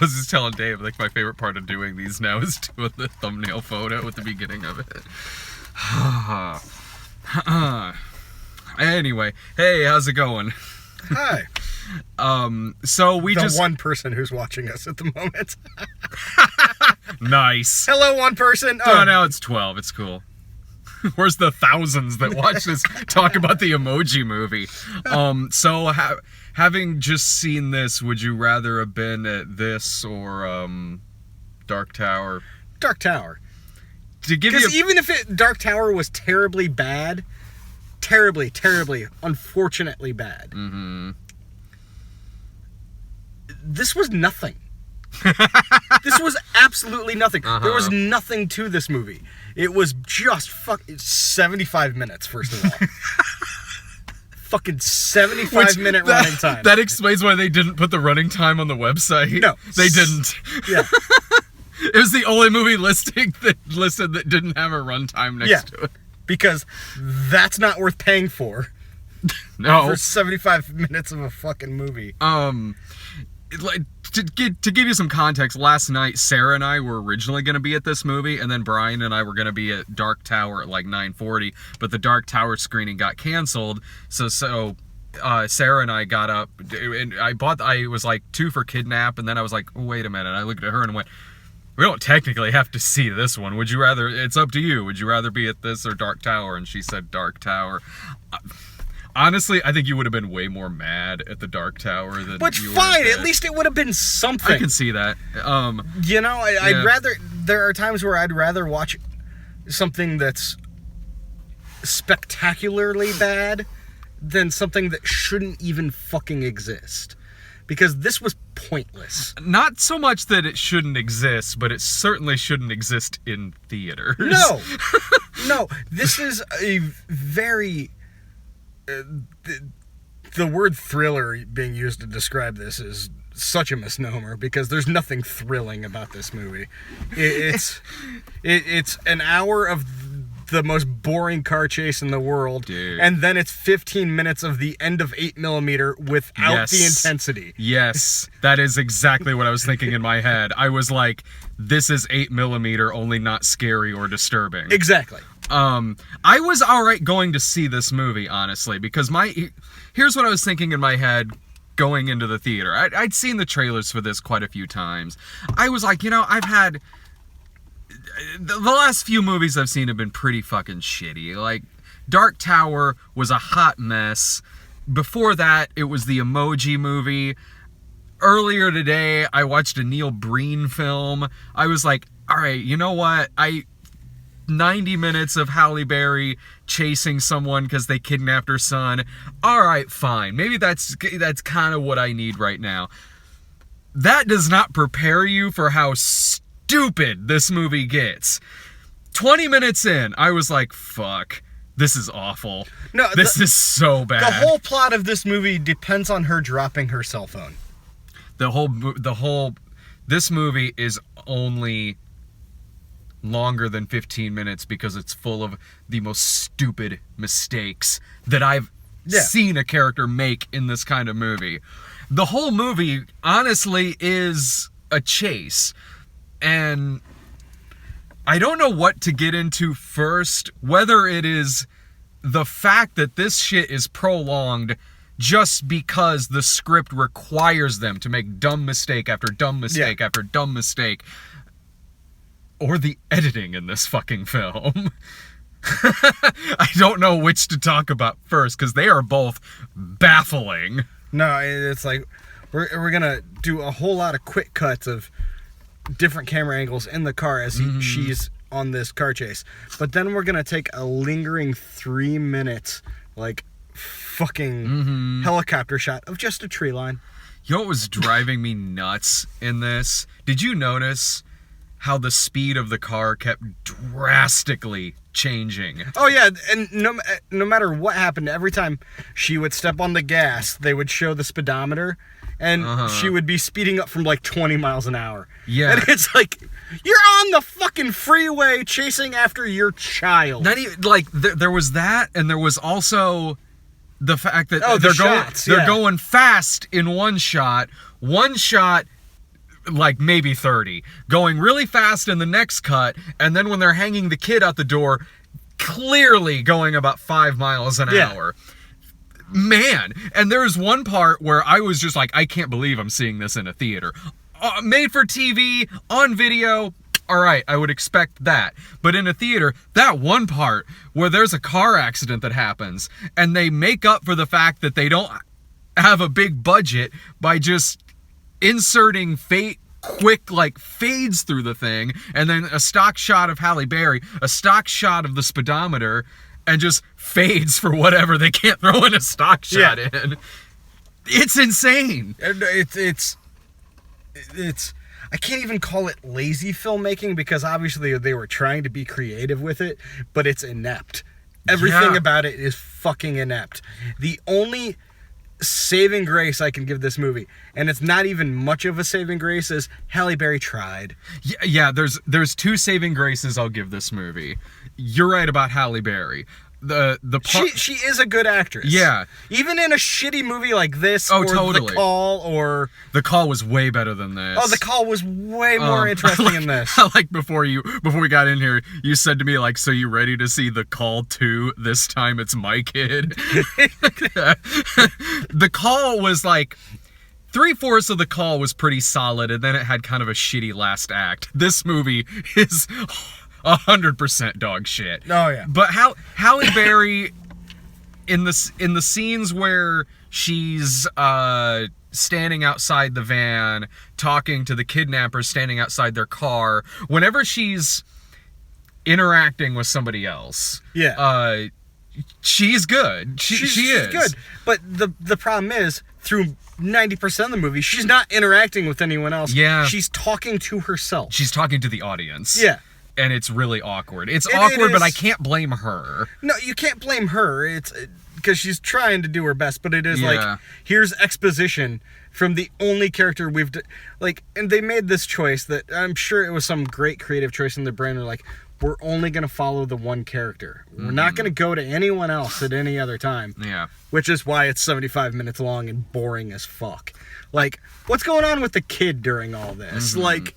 I was just telling Dave, like, my favorite part of doing these now is doing the thumbnail photo at the beginning of it. Anyway, hey, how's it going? Hi. So we the just... one person who's watching us at the moment. Nice. Hello, one person. Oh, now it's 12. It's cool. Where's the thousands that watch this talk about the Emoji Movie? So having just seen this, would you rather have been at this or Dark Tower? Dark Tower. To give you Because even if Dark Tower was terribly bad, terribly, unfortunately bad, this was nothing. This was absolutely nothing. There was nothing to this movie. It was just 75 minutes, first of all. Fucking 75-minute running time. That explains why they didn't put the running time on the website. No. They didn't. Yeah. It was the only movie listing that listed that didn't have a runtime next to it. Because that's not worth paying for. No. For 75 minutes of a fucking movie. Like, to give you some context, last night Sarah and I were originally going to be at this movie, and then Brian and I were going to be at Dark Tower at like 9:40, but the Dark Tower screening got canceled. So Sarah and I got up, and I was like 2 for Kidnap, and then I was like, oh, wait a minute. I looked at her and went, we don't technically have to see this one. Would you rather? It's up to you. Would you rather be at this or Dark Tower? And she said Dark Tower. Honestly, I think you would have been way more mad at the Dark Tower than But you fine, were at least it would have been something. I can see that. You know, I'd rather... There are times where I'd rather watch something that's spectacularly bad than something that shouldn't even fucking exist. Because this was pointless. Not so much that it shouldn't exist, but it certainly shouldn't exist in theaters. No. No, this is a very... the word thriller being used to describe this is such a misnomer because there's nothing thrilling about this movie. It's an hour of the most boring car chase in the world, dude. And then it's 15 minutes of the end of 8mm without the intensity. Yes, that is exactly what I was thinking in my head. I was like, this is 8mm, only not scary or disturbing. Exactly. I was alright going to see this movie, honestly, because here's what I was thinking in my head going into the theater. I'd seen the trailers for this quite a few times. I was like, I've had... The last few movies I've seen have been pretty fucking shitty. Like, Dark Tower was a hot mess. Before that, it was the Emoji Movie. Earlier today, I watched a Neil Breen film. I was like, alright, you know what? 90 minutes of Halle Berry chasing someone because they kidnapped her son. All right, fine. Maybe that's kind of what I need right now. That does not prepare you for how stupid this movie gets. 20 minutes in, I was like, fuck, this is awful. No, this is so bad. The whole plot of this movie depends on her dropping her cell phone. This movie is only longer than 15 minutes because it's full of the most stupid mistakes that I've seen a character make in this kind of movie. The whole movie, honestly, is a chase. And I don't know what to get into first, whether it is the fact that this shit is prolonged just because the script requires them to make dumb mistake after dumb mistake after dumb mistake, or the editing in this fucking film. I don't know which to talk about first, because they are both baffling. No, it's like, we're gonna do a whole lot of quick cuts of different camera angles in the car as she's on this car chase. But then we're gonna take a lingering 3 minutes, like, fucking helicopter shot of just a tree line. You know what was driving me nuts in this? Did you notice how the speed of the car kept drastically changing? Oh yeah, and no matter what happened, every time she would step on the gas, they would show the speedometer, and she would be speeding up from like 20 miles an hour. Yeah. And it's like, you're on the fucking freeway chasing after your child. Not even, like, there was that, and there was also the fact that they're going fast in one shot. like maybe 30, going really fast in the next cut, and then when they're hanging the kid out the door, clearly going about 5 miles an hour. Man, and there's one part where I was just like, I can't believe I'm seeing this in a theater. Made for TV, on video, all right, I would expect that. But in a theater, that one part where there's a car accident that happens, and they make up for the fact that they don't have a big budget by just inserting quick like fades through the thing, and then a stock shot of Halle Berry, a stock shot of the speedometer, and just fades for whatever they can't throw in a stock shot in. It's insane. It's I can't even call it lazy filmmaking, because obviously they were trying to be creative with it, but it's inept. Everything about it is fucking inept. The only saving grace I can give this movie, and it's not even much of a saving grace, is Halle Berry tried. Yeah, there's 2 saving graces I'll give this movie. You're right about Halle Berry. She is a good actress. Yeah. Even in a shitty movie like this, totally. The Call, or... The Call was way better than this. Oh, The Call was way more interesting in this. Like before we got in here, you said to me, like, so you ready to see The Call 2? This time it's my kid. The Call was like... 3/4 of The Call was pretty solid, and then it had kind of a shitty last act. This movie is 100% dog shit. Oh yeah. But Halle Berry in the scenes where she's standing outside the van talking to the kidnappers standing outside their car, whenever she's interacting with somebody else, she's good. She is good. But the problem is, through 90% of the movie, she's not interacting with anyone else. Yeah. She's talking to herself. She's talking to the audience. Yeah. And it's really awkward. It's awkward, but I can't blame her. No, you can't blame her. It's because she's trying to do her best, but it is like, here's exposition from the only character we've... and they made this choice that I'm sure it was some great creative choice in their brain. They're like, we're only going to follow the one character. We're not going to go to anyone else at any other time. Yeah. Which is why it's 75 minutes long and boring as fuck. Like, what's going on with the kid during all this? Like,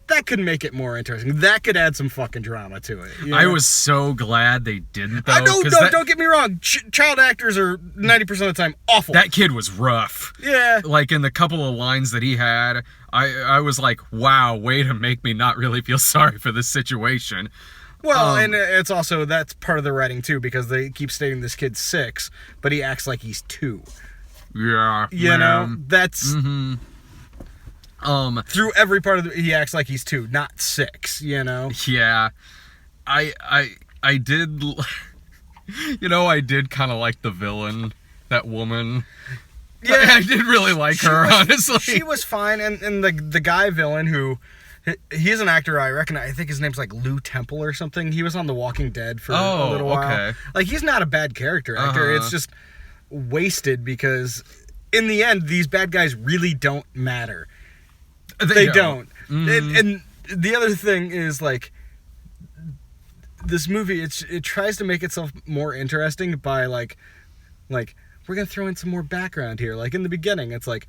that could make it more interesting. That could add some fucking drama to it. You know? I was so glad they didn't, though. I know, don't get me wrong. Child actors are 90% of the time awful. That kid was rough. Yeah. Like, in the couple of lines that he had, I was like, wow, way to make me not really feel sorry for this situation. Well, and it's also, that's part of the writing, too, because they keep stating this kid's 6, but he acts like he's 2. Yeah. You know, that's... through every part of he acts like he's 2, not 6, you know? Yeah. I did... You know, I did kind of like the villain, that woman. Yeah. I did really like her, honestly. She was fine, and the guy villain who... He's an actor I recognize. I think his name's like Lou Temple or something. He was on The Walking Dead for a little while. Okay. Like, he's not a bad character actor. It's just wasted because in the end, these bad guys really don't matter. They don't. And the other thing is, like, this movie, it tries to make itself more interesting by like we're gonna throw in some more background here. Like, in the beginning, it's like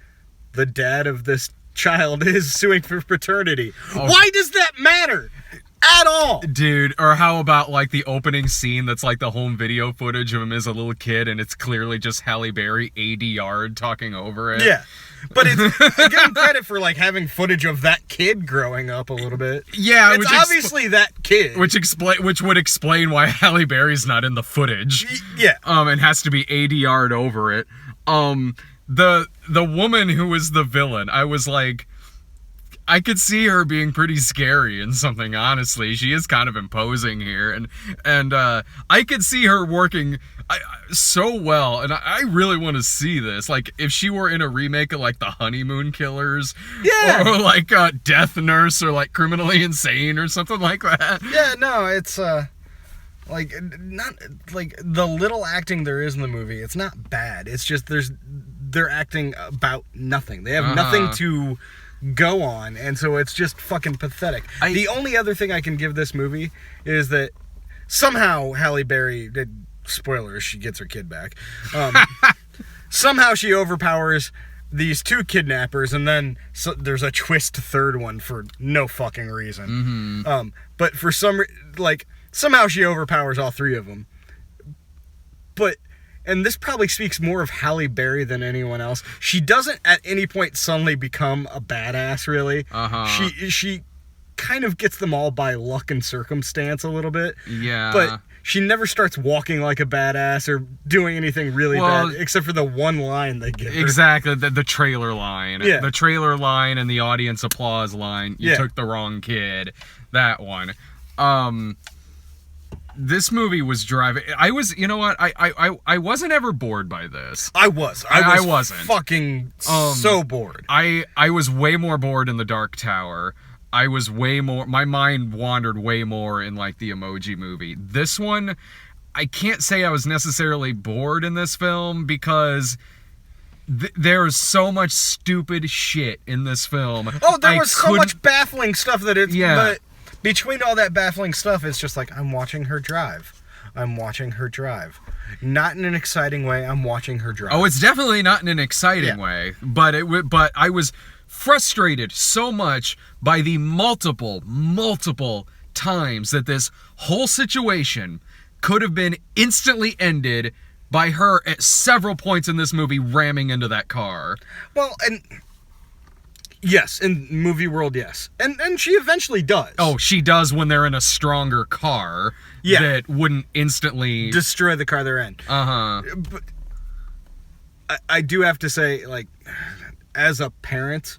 the dad of this child is suing for paternity. Why does that matter at all? Dude, or how about like the opening scene that's like the home video footage of him as a little kid, and it's clearly just Halle Berry ADR talking over it. Yeah. But I give him credit for like having footage of that kid growing up a little bit. Yeah, it's obviously that kid. Which would explain why Halle Berry's not in the footage. Yeah. And has to be ADR'd over it. The woman who was the villain, I was like, I could see her being pretty scary in something, honestly. She is kind of imposing here, and I could see her working so well, and I really want to see this. Like, if she were in a remake of like The Honeymoon Killers, or like Death Nurse, or like Criminally Insane, or something like that. Yeah, no, it's like, not like the little acting there is in the movie. It's not bad. It's just they're acting about nothing. They have nothing to go on, and so it's just fucking pathetic. The only other thing I can give this movie is that somehow Halle Berry spoilers, she gets her kid back. Somehow she overpowers these two kidnappers, and then there's a twist third one for no fucking reason. But for somehow she overpowers all three of them. But, and this probably speaks more of Halle Berry than anyone else, she doesn't at any point suddenly become a badass, really. She kind of gets them all by luck and circumstance a little bit. Yeah. But she never starts walking like a badass or doing anything really bad, except for the one line they give her. Exactly, the trailer line. Yeah. The trailer line and the audience applause line. You took the wrong kid. That one. This movie was driving... I was... You know what? I wasn't ever bored by this. I wasn't. Fucking so bored. I was way more bored in The Dark Tower. I was way more... My mind wandered way more in, like, the Emoji Movie. This one, I can't say I was necessarily bored in this film because there's so much stupid shit in this film. Oh, there was so much baffling stuff that it's... Yeah. But between all that baffling stuff, it's just like, I'm watching her drive. I'm watching her drive. Not in an exciting way, I'm watching her drive. Oh, it's definitely not in an exciting way. But I was... frustrated so much by the multiple times that this whole situation could have been instantly ended by her at several points in this movie ramming into that car. Well, and yes, in movie world, yes. And she eventually does. Oh, she does when they're in a stronger car that wouldn't instantly destroy the car they're in. But I do have to say, like, as a parent,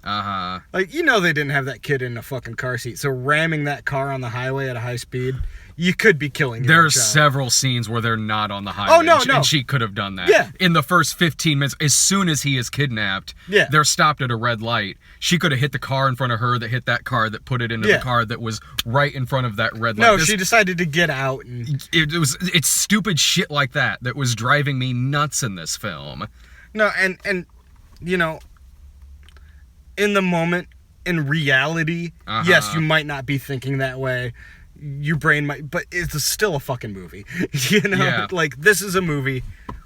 like, you know, they didn't have that kid in a fucking car seat, so ramming that car on the highway at a high speed, you could be killing your There's child. several scenes where they're not on the highway. Oh, no. And she could have done that. Yeah. In the first 15 minutes, as soon as he is kidnapped, they're stopped at a red light. She could have hit the car in front of her that hit that car that put it into the car that was right in front of that red light. No, she decided to get out. And it's stupid shit like that was driving me nuts in this film. No, and you know, in the moment, in reality, yes, you might not be thinking that way. Your brain might, but it's still a fucking movie. You know, like, this is a movie.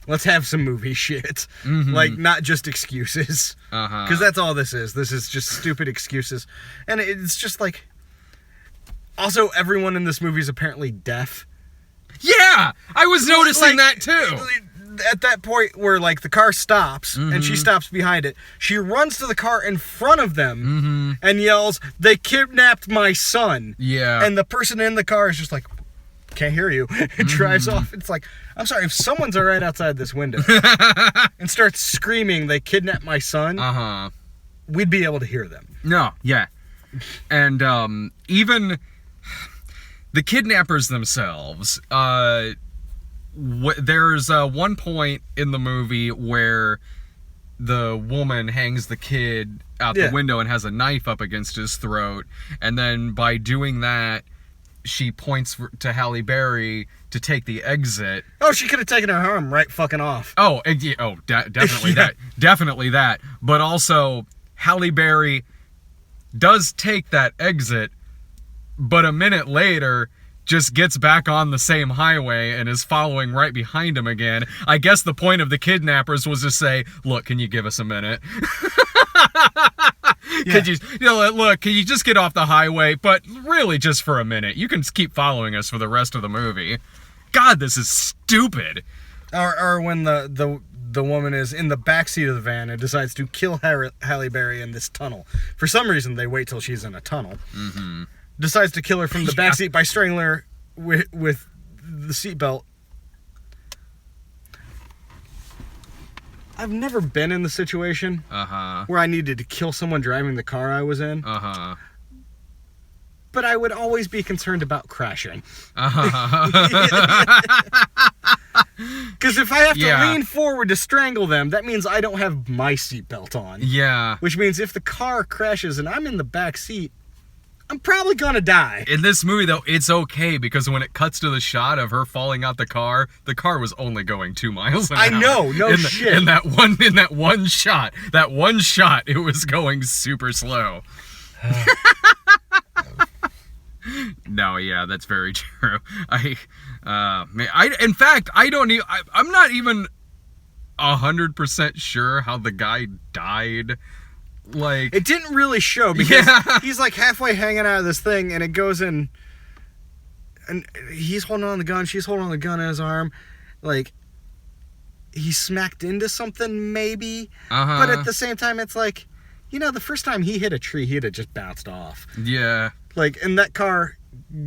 Let's have some movie shit. Like, not just excuses. Because that's all this is. This is just stupid excuses. And it's just like, also, everyone in this movie is apparently deaf. Yeah! I was noticing that too. At that point where, like, the car stops and she stops behind it, she runs to the car in front of them and yells, "They kidnapped my son." Yeah. And the person in the car is just like, "Can't hear you." It drives off. It's like, I'm sorry, if someone's right outside this window and starts screaming, "They kidnapped my son," we'd be able to hear them. No, yeah. And even the kidnappers themselves, there's one point in the movie where the woman hangs the kid out the window and has a knife up against his throat, and then by doing that, she points to Halle Berry to take the exit. Oh, she could have taken her arm right fucking off. Oh, definitely that. Definitely that. But also, Halle Berry does take that exit, but a minute later just gets back on the same highway and is following right behind him again. I guess the point of the kidnappers was to say, "Look, can you give us a minute?" Could you look, can you just get off the highway? But really just for a minute. You can keep following us for the rest of the movie. God, this is stupid. Or when the woman is in the backseat of the van and decides to kill Halle Berry in this tunnel. For some reason, they wait till she's in a tunnel. Decides to kill her from the backseat by strangling her with the seatbelt. I've never been in the situation where I needed to kill someone driving the car I was in. But I would always be concerned about crashing. Because if I have to lean forward to strangle them, that means I don't have my seatbelt on. Yeah. Which means if the car crashes and I'm in the back seat, I'm probably gonna die. In this movie, though, it's okay because when it cuts to the shot of her falling out the car was only going 2 miles an hour. I know, shit. In that one shot, it was going super slow. No, yeah, that's very true. In fact, I'm not even 100% sure how the guy died. Like, it didn't really show because he's like halfway hanging out of this thing, and it goes in, and he's holding on the gun, she's holding on the gun in his arm, like he smacked into something maybe, but at the same time it's like, the first time he hit a tree, he'd have just bounced off. Yeah. Like, in that car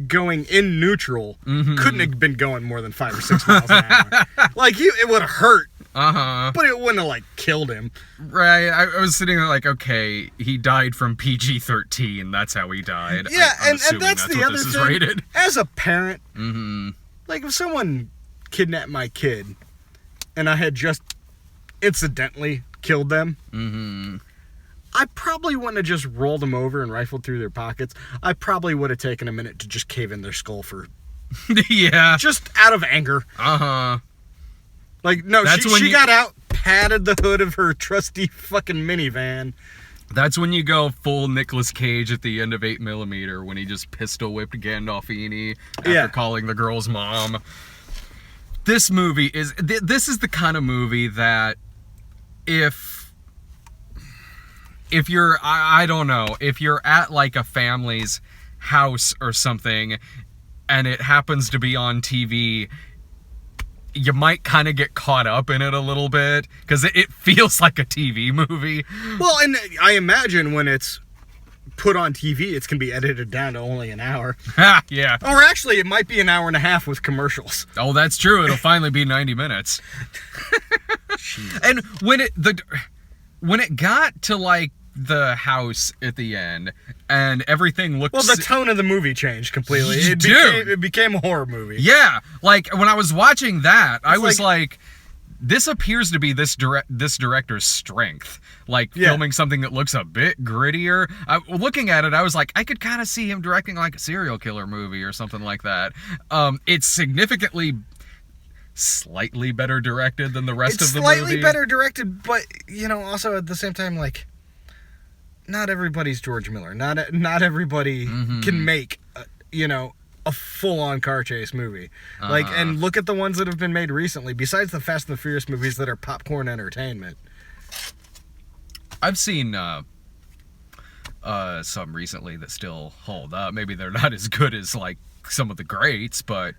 going in neutral couldn't have been going more than 5 or 6 miles an hour. Like, it would have hurt. But it wouldn't have, like, killed him. Right. I was sitting there like, okay, he died from PG-13. That's how he died. Yeah, I'm and that's the other thing. Rated. As a parent, like, if someone kidnapped my kid and I had just incidentally killed them, I probably wouldn't have just rolled them over and rifled through their pockets. I probably would have taken a minute to just cave in their skull for... yeah. Just out of anger. Like, no, she got out, patted the hood of her trusty fucking minivan. That's when you go full Nicolas Cage at the end of 8mm, when he just pistol whipped Gandolfini after calling the girl's mom. This movie is... This is the kind of movie that if you're... I don't know. If you're at, like, a family's house or something, and it happens to be on TV... you might kind of get caught up in it a little bit, because it feels like a TV movie. Well, and I imagine when it's put on TV, it's going to be edited down to only an hour. Yeah. Or actually, it might be an hour and a half with commercials. Oh, that's true. It'll finally be 90 minutes. And when it got to, like, the house at the end, and everything looked... Well, the tone of the movie changed completely. It became a horror movie. Yeah, like, when I was watching that, I was like, this appears to be this director's strength. Like, filming something that looks a bit grittier. Looking at it, I was like, I could kind of see him directing, like, a serial killer movie or something like that. It's significantly... slightly better directed than the rest of the movie. It's slightly better directed, but, also at the same time, like... not everybody's George Miller. Not everybody can make, a full-on car chase movie. Like, and look at the ones that have been made recently, besides the Fast and the Furious movies that are popcorn entertainment. I've seen some recently that still hold up. Maybe they're not as good as, like, some of the greats, but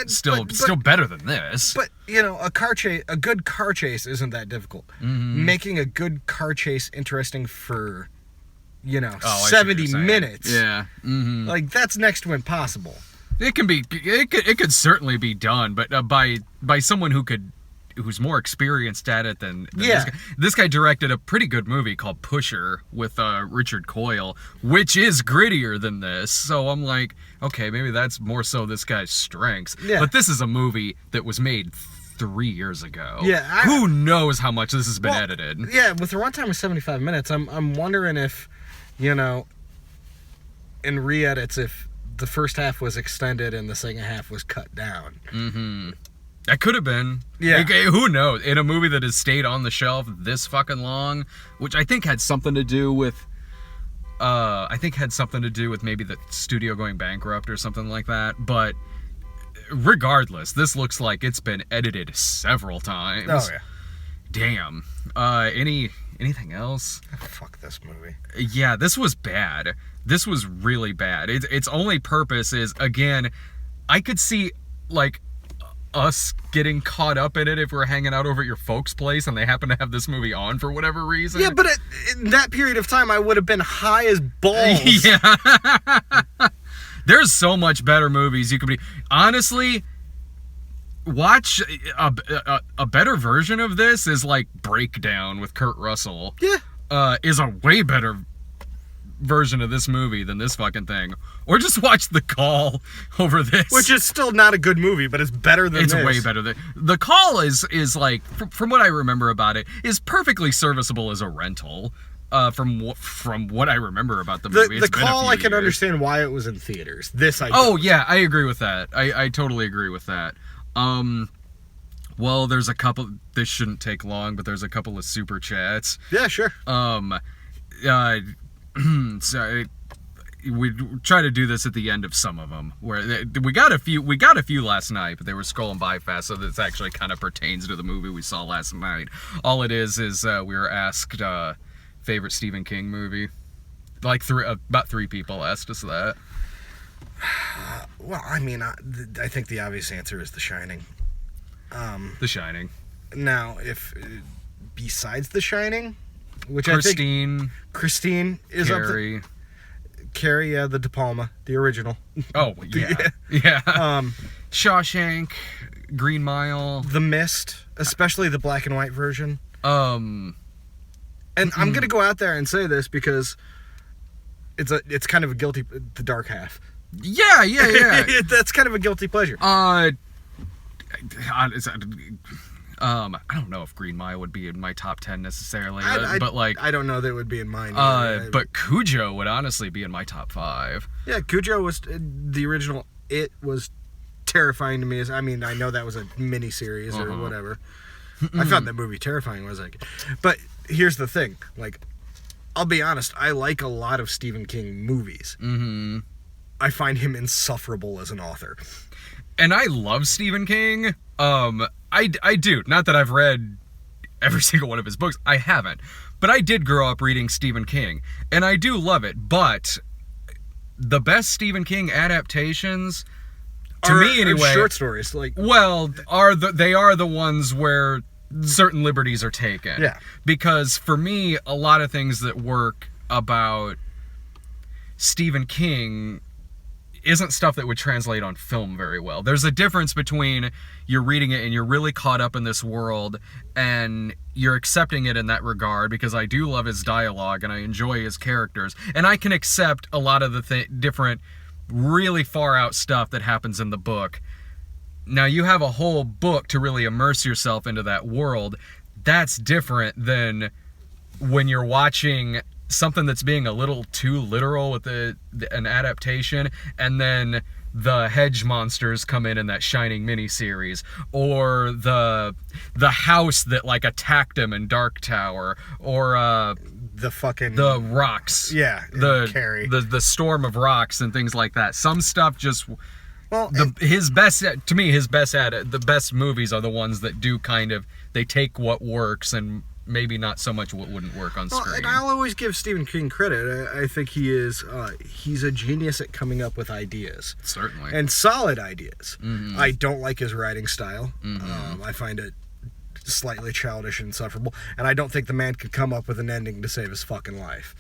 still better than this. But, a good car chase isn't that difficult. Making a good car chase interesting for... 70 minutes. Yeah. Like, that's next to impossible. It could certainly be done, but by someone who's more experienced at it than this guy. This guy directed a pretty good movie called Pusher with Richard Coyle, which is grittier than this. So I'm like, okay, maybe that's more so this guy's strengths. Yeah. But this is a movie that was made 3 years ago. Yeah. Who knows how much this has been edited? Yeah, with a runtime of 75 minutes, I'm wondering if, in re-edits, if the first half was extended and the second half was cut down. That could have been. Yeah. Like, who knows? In a movie that has stayed on the shelf this fucking long, which I think had something to do with maybe the studio going bankrupt or something like that. But regardless, this looks like it's been edited several times. Oh, yeah. Damn. Anything else? Fuck this movie. Yeah, this was bad. This was really bad. Its only purpose is, again, I could see, like, us getting caught up in it if we're hanging out over at your folks' place and they happen to have this movie on for whatever reason. Yeah, but in that period of time, I would have been high as balls. Yeah. There's so much better movies you could be... Honestly... watch a better version of this is like Breakdown with Kurt Russell. Yeah. Is a way better version of this movie than this fucking thing. Or just watch The Call over this. Which is still not a good movie, but it's better than this. It's way better than... The Call is like, from what I remember about it, is perfectly serviceable as a rental. From what I remember about the movie. The Call, I can understand why it was in theaters. This I don't. Oh, yeah, I agree with that. I totally agree with that. Well, there's a couple... This shouldn't take long, but there's a couple of super chats. Yeah, sure. So we try to do this at the end of some of them. Where we got a few last night, but they were scrolling by fast, so this actually kind of pertains to the movie we saw last night. All it is we were asked favorite Stephen King movie. Like about 3 people asked us that. Well, I mean, I think the obvious answer is The Shining. The Shining. Now, if besides The Shining, which Christine is Carrie. up there. Carrie, yeah, the De Palma, the original. Oh, yeah. Yeah. Shawshank, Green Mile. The Mist, especially the black and white version. And I'm going to go out there and say this because it's kind of a guilty... The Dark Half. Yeah. That's kind of a guilty pleasure. I don't know if Green Mile would be in my top 10 necessarily, but like I don't know that it would be in mine. But Cujo would honestly be in my top 5. Yeah, Cujo was the original. It was terrifying to me. I mean, I know that was a mini series or whatever. I found that movie terrifying. But here's the thing. Like, I'll be honest. I like a lot of Stephen King movies. Mm-hmm. I find him insufferable as an author. And I love Stephen King. I do. Not that I've read every single one of his books. I haven't. But I did grow up reading Stephen King. And I do love it. But the best Stephen King adaptations, to me anyway... short stories. Like, well, they are the ones where certain liberties are taken. Yeah. Because for me, a lot of things that work about Stephen King... isn't stuff that would translate on film very well. There's a difference between you're reading it and you're really caught up in this world and you're accepting it in that regard, because I do love his dialogue and I enjoy his characters, and I can accept a lot of the different really far out stuff that happens in the book. Now you have a whole book to really immerse yourself into that world. That's different than when you're watching something that's being a little too literal with an adaptation, and then the hedge monsters come in that Shining miniseries, or the house that like attacked him in Dark Tower, or the rocks, Carrie, the storm of rocks and things like that. Some stuff just... Well, the best movies are the ones that do kind of, they take what works and maybe not so much what wouldn't work on screen. And I'll always give Stephen King credit. I think he's a genius at coming up with ideas. Certainly. And solid ideas. Mm-hmm. I don't like his writing style. Mm-hmm. I find it slightly childish and insufferable. And I don't think the man could come up with an ending to save his fucking life.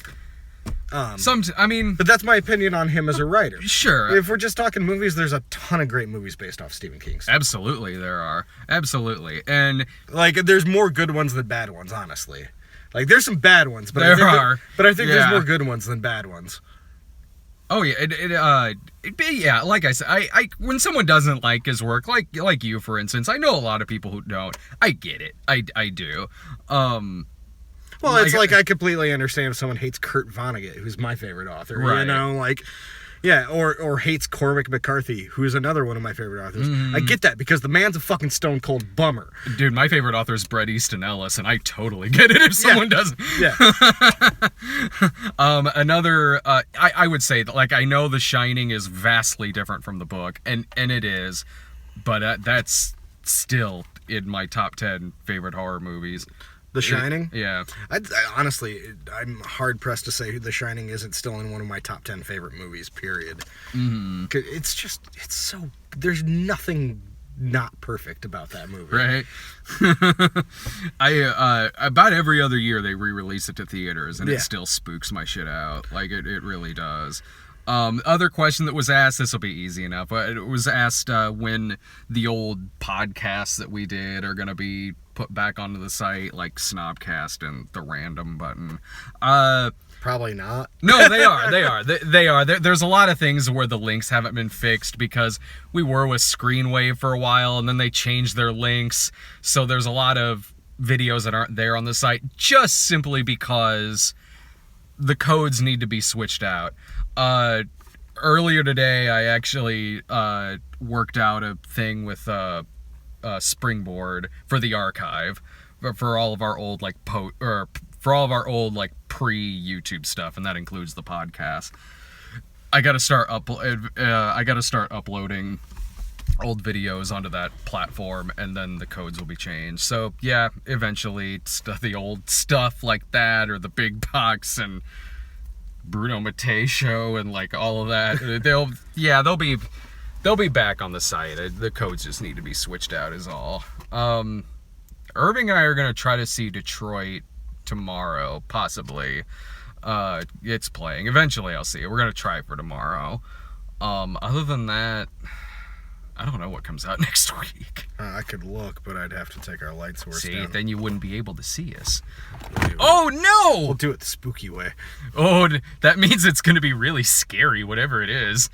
But that's my opinion on him as a writer. Sure. If we're just talking movies, there's a ton of great movies based off Stephen King stuff. Absolutely, there are. Absolutely. And like, there's more good ones than bad ones, honestly. Like, there's some bad ones, but I think there's more good ones than bad ones. Oh yeah, like I said, I when someone doesn't like his work, like you for instance, I know a lot of people who don't. I get it. I do. Well, it's like I completely understand if someone hates Kurt Vonnegut, who's my favorite author. Right. You know, like, yeah, or hates Cormac McCarthy, who's another one of my favorite authors. Mm. I get that, because the man's a fucking stone cold bummer. Dude, my favorite author is Bret Easton Ellis, and I totally get it if someone doesn't. Yeah. I would say that, like, I know The Shining is vastly different from the book, and it is, but that's still in my top 10 favorite horror movies. The Shining? Yeah. Honestly, I'm hard-pressed to say The Shining isn't still in one of my top 10 favorite movies, period. Mm-hmm. It's so... There's nothing not perfect about that movie. Right? About every other year they re-release it to theaters, and it still spooks my shit out. Like, it really does. Other question that was asked, this will be easy enough, but it was asked when the old podcasts that we did are going to be put back onto the site, like Snobcast and the random button. Probably not. No, they are. They are. There's a lot of things where the links haven't been fixed, because we were with Screenwave for a while, and then they changed their links, so there's a lot of videos that aren't there on the site, just simply because the codes need to be switched out. Earlier today, I actually worked out a thing with Springboard for the archive, for all of our old pre-YouTube stuff, and that includes the podcast. I gotta start uploading old videos onto that platform, and then the codes will be changed. So yeah, eventually the old stuff like that, or the big box and Bruno Mattei show and like all of that, they'll be back on the site. The codes just need to be switched out is all. Irving and I are gonna try to see Detroit tomorrow, possibly. It's playing. Eventually I'll see it. We're gonna try for tomorrow. Other than that, I don't know what comes out next week. I could look, but I'd have to take our light source down. Then you wouldn't be able to see us. Oh no! We'll do it the spooky way. Oh, that means it's gonna be really scary, whatever it is.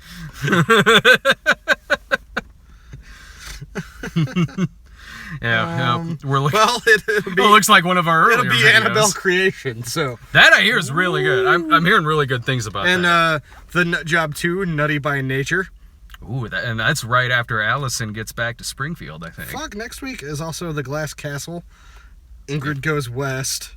We're looking. Well, it looks like one of our earlier It'll be videos. Annabelle Creation, so that I hear is really good. I'm hearing really good things about and that. the Nut Job 2, Nutty by Nature. Ooh, and that's right after Allison gets back to Springfield, I think. Fuck, next week is also The Glass Castle. Ingrid Goes West.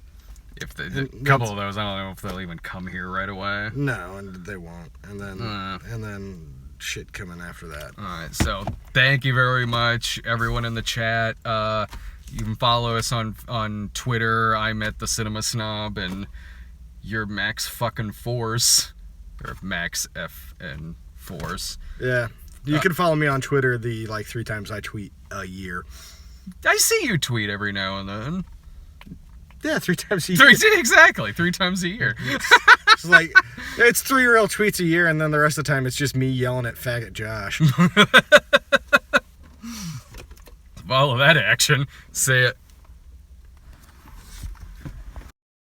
If a couple of those, I don't know if they'll even come here right away. No, and they won't. And then shit coming after that. All right, so thank you very much, everyone in the chat. You can follow us on Twitter. I'm at the Cinema Snob, and you're Max fucking Force, or Max F and Force. Yeah, you can follow me on Twitter. The 3 times I tweet a year. I see you tweet every now and then. Yeah, 3 times a year. Exactly, 3 times a year. It's it's 3 real tweets a year, and then the rest of the time it's just me yelling at faggot Josh. Follow that action. Say it.